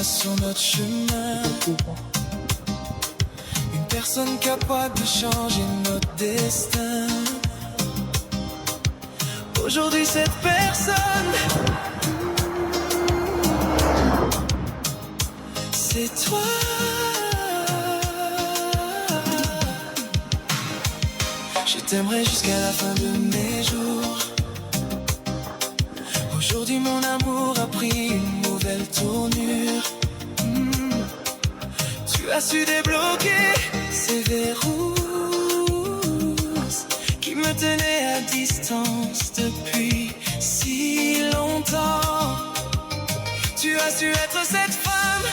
sur notre chemin. Une personne capable de changer notre destin. Aujourd'hui cette personne, c'est toi. Je t'aimerai jusqu'à la fin de mes jours. Aujourd'hui mon amour a pris une nouvelle tournure. Tu as su débloquer ces verrous qui me tenaient à distance depuis si longtemps. Tu as su être cette femme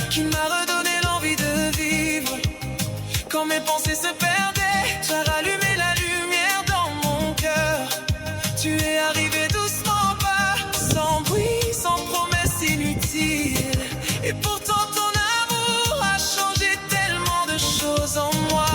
qui m'a redonné l'envie de vivre. Quand mes pensées se perdaient, tu as rallumé la lumière dans mon cœur. Tu es arrivé doucement, pas sans bruit, sans promesse inutile. Et pourtant ton amour a changé tellement de choses en moi.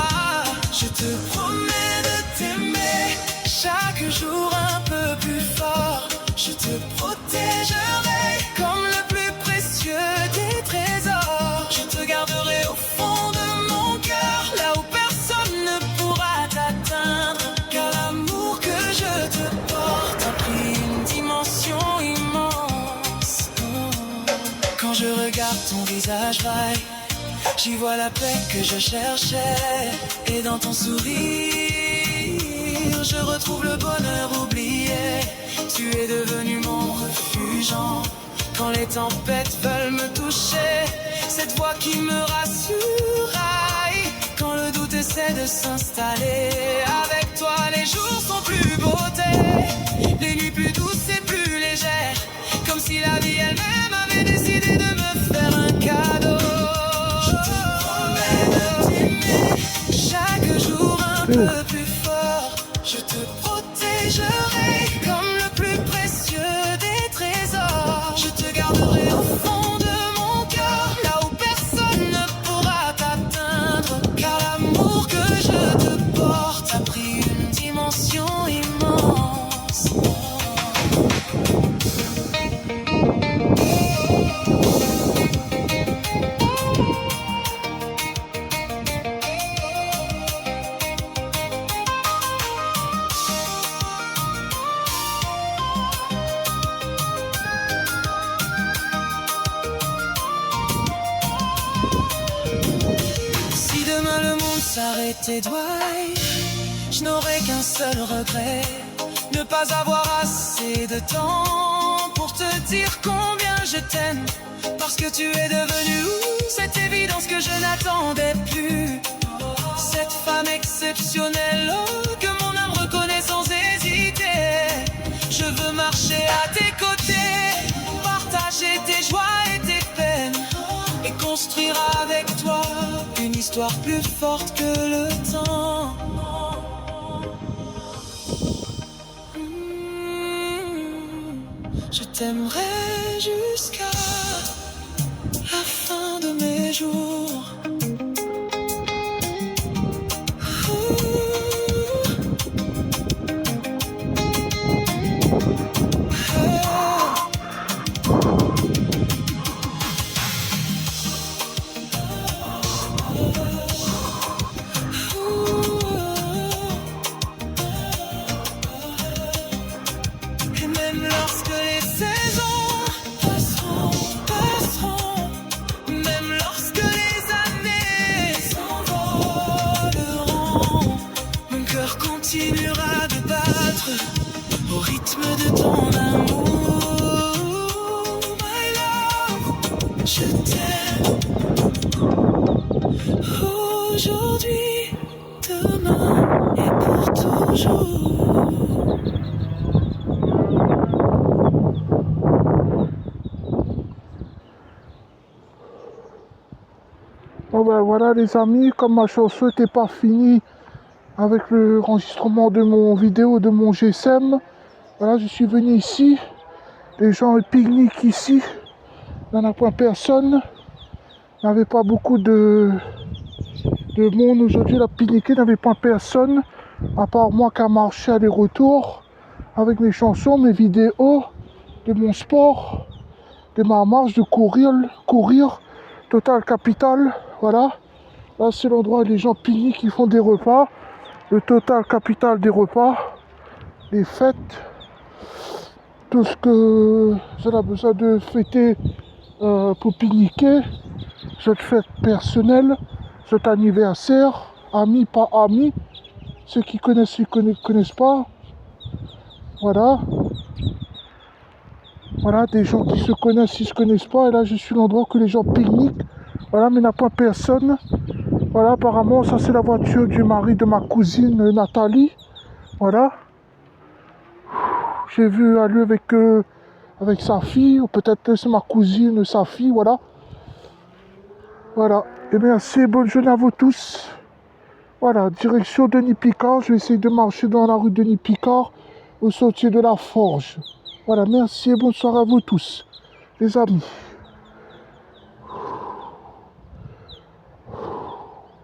Je te promets de t'aimer chaque jour un peu plus fort. Je te protégerai comme le plus précieux des trésors. Je te garderai au fond de mon cœur, là où personne ne pourra t'atteindre. Car l'amour que je te porte a pris une dimension immense. Quand je regarde ton visage vaille, j'y vois la paix que je cherchais. Et dans ton sourire, je retrouve le bonheur oublié. Tu es devenu mon refuge quand les tempêtes veulent me toucher. Cette voix qui me rassure, aïe, quand le doute essaie de s'installer. Avec toi les jours sont plus beautés, les nuits plus douces et plus légères. Comme si la vie elle-même avait décidé de me faire un cadeau. Je te promets de t'aimer chaque jour un peu plus fort. Je te protégerai comme le plus précieux des trésors. Je te garderai au fond de mon cœur, là où personne ne pourra t'atteindre. Car l'amour que je te porte a pris une dimension immense. Si demain le monde s'arrêtait, Dwight, je n'aurais qu'un seul regret: ne pas avoir assez de temps pour te dire combien je t'aime. Parce que tu es devenue cette évidence que je n'attendais plus. Cette femme exceptionnelle, oh, que mon âme reconnaît sans hésiter. Je veux marcher à tes côtés, partager tes joies et tes peines, et construire avec toi une histoire plus forte que le temps. Je t'aimerai jusqu'à la fin de mes jours. Et même lorsque les saisons passeront, même lorsque les années s'envoleront, mon cœur continuera de battre au rythme de ton amour. My love, je t'aime aujourd'hui, demain et pour toujours. Bon ben voilà les amis, comme ma chanson n'était pas finie avec l'enregistrement de mon vidéo de mon GSM, voilà, je suis venu ici. Les gens pique-niquent ici, il n'y en a pas personne. Il n'y avait pas beaucoup de monde aujourd'hui, la pique-niquer, il n'y avait pas personne, à part moi qui a marché aller-retour avec mes chansons, mes vidéos de mon sport. de ma marche, de courir, Total Capital, voilà. Là, c'est l'endroit où les gens pique-niquent, qui font des repas. Le Total Capital des repas, les fêtes, tout ce que j'en a besoin de fêter pour pique-niquer. Cette fête personnelle, cet anniversaire, amis, pas amis. Ceux qui connaissent, ils connaissent pas. Voilà. Voilà, des gens qui se connaissent, ils se connaissent pas. Et là, je suis l'endroit que les gens pique-niquent. Voilà, mais il n'y a pas personne. Voilà, apparemment, ça c'est la voiture du mari de ma cousine Nathalie. Voilà. J'ai vu aller avec sa fille, ou peut-être c'est ma cousine, sa fille, voilà. Voilà. Et merci, bonne journée à vous tous. Voilà, direction Denis Picard. Je vais essayer de marcher dans la rue Denis Picard, au sortir de la Forge. Voilà, merci et bonne soirée à vous tous, les amis.